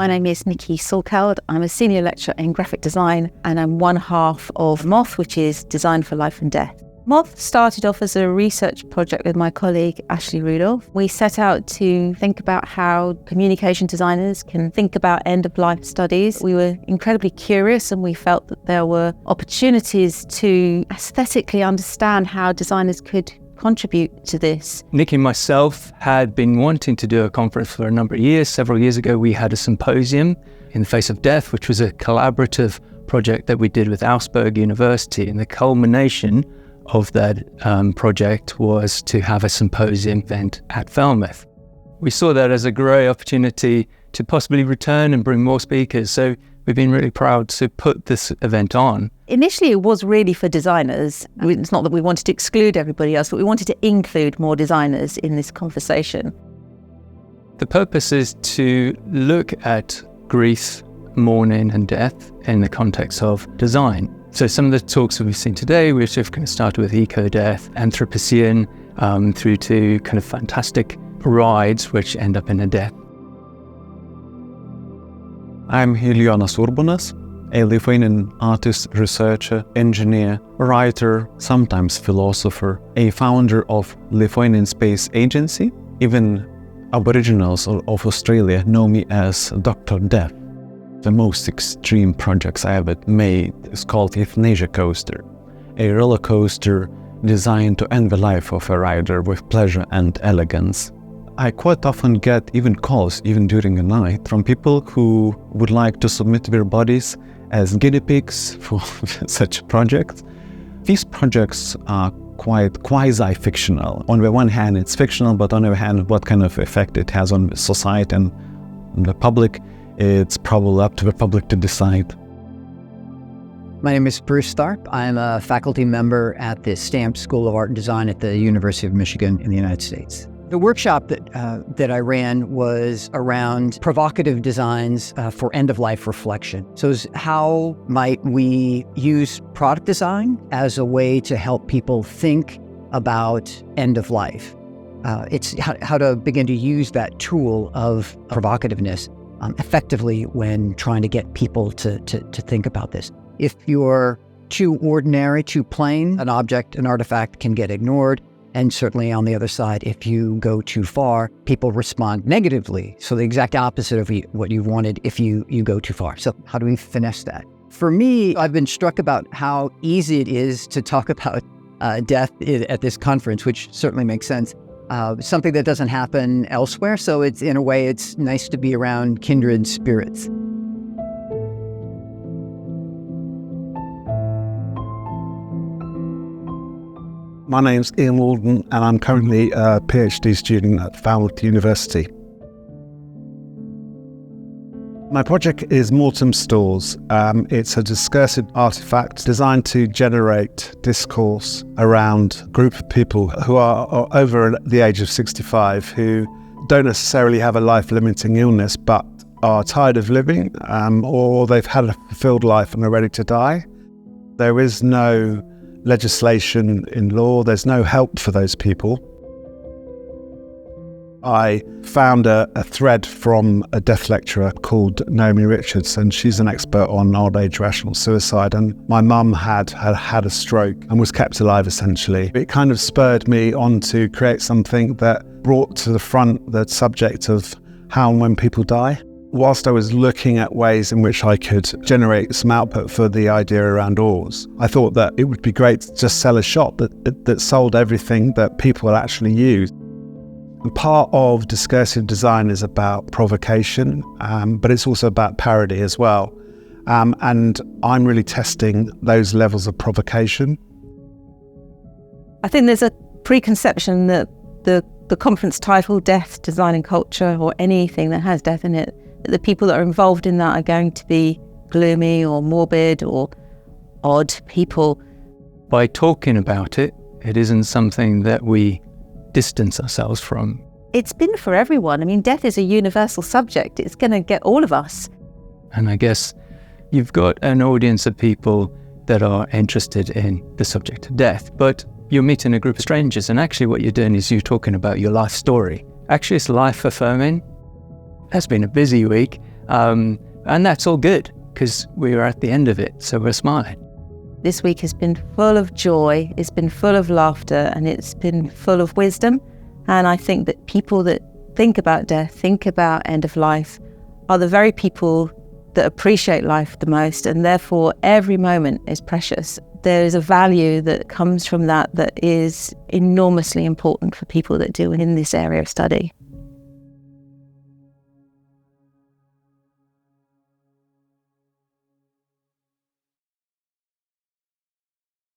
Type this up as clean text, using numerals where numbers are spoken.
My name is Nikki Sulkeld. I'm a senior lecturer in graphic design and I'm one half of MOTH, which is Design for Life and Death. MOTH started off as a research project with my colleague Ashley Rudolph. We set out to think about how communication designers can think about end-of-life studies. We were incredibly curious and we felt that there were opportunities to aesthetically understand how designers could contribute to this. Nikki and myself had been wanting to do a conference for a number of years. Several years ago, we had a symposium in the face of death, which was a collaborative project that we did with Falmouth University. And the culmination of that project was to have a symposium event at Falmouth. We saw that as a great opportunity to possibly return and bring more speakers. So we've been really proud to put this event on. Initially, it was really for designers. It's not that we wanted to exclude everybody else, but we wanted to include more designers in this conversation. The purpose is to look at grief, mourning and death in the context of design. So some of the talks that we've seen today, we're sort of going to start with eco-death, Anthropocene, through to kind of fantastic rides which end up in a death. I'm Julianas Urbonas, a Lithuanian artist, researcher, engineer, writer, sometimes philosopher, a founder of Lithuanian Space Agency. Even Aboriginals of Australia know me as Dr. Death. The most extreme projects I ever made is called Euthanasia Coaster, a roller coaster designed to end the life of a rider with pleasure and elegance. I quite often get even calls, even during the night, from people who would like to submit their bodies as guinea pigs for such projects. These projects are quite quasi-fictional. On the one hand, it's fictional, but on the other hand, what kind of effect it has on society and the public, it's probably up to the public to decide. My name is Bruce Tharp. I'm a faculty member at the Stamp School of Art and Design at the University of Michigan in the United States. The workshop that I ran was around provocative designs for end-of-life reflection. So it's how might we use product design as a way to help people think about end-of-life. It's how to begin to use that tool of provocativeness effectively when trying to get people to think about this. If you're too ordinary, too plain, an object, an artifact can get ignored. And certainly on the other side, if you go too far, people respond negatively. So the exact opposite of what you wanted if you go too far. So how do we finesse that? For me, I've been struck about how easy it is to talk about death at this conference, which certainly makes sense. Something that doesn't happen elsewhere. So it's, in a way, it's nice to be around kindred spirits. My name's Ian Walden and I'm currently a PhD student at Falmouth University. My project is Mortem Stores. It's a discursive artifact designed to generate discourse around a group of people who are over the age of 65 who don't necessarily have a life-limiting illness but are tired of living or they've had a fulfilled life and are ready to die. There is no legislation in law, there's no help for those people. I found a thread from a death lecturer called Naomi Richards, and she's an expert on old age rational suicide, and my mum had a stroke and was kept alive essentially. It kind of spurred me on to create something that brought to the front the subject of how and when people die. Whilst I was looking at ways in which I could generate some output for the idea around oars, I thought that it would be great to just sell a shop that sold everything that people actually use. And part of discursive design is about provocation, but it's also about parody as well. And I'm really testing those levels of provocation. I think there's a preconception that the conference title, Death, Design and Culture, or anything that has death in it, the people that are involved in that are going to be gloomy or morbid or odd people. By talking about it, it isn't something that we distance ourselves from. It's been for everyone. I mean, death is a universal subject. It's going to get all of us. And I guess you've got an audience of people that are interested in the subject of death, but you're meeting a group of strangers, and actually what you're doing is you're talking about your life story. Actually, it's life affirming. It's been a busy week. And that's all good because we are at the end of it, so we're smiling. This week has been full of joy, it's been full of laughter, and it's been full of wisdom. And I think that people that think about death, think about end of life, are the very people that appreciate life the most, and therefore every moment is precious. There is a value that comes from that is enormously important for people that do in this area of study.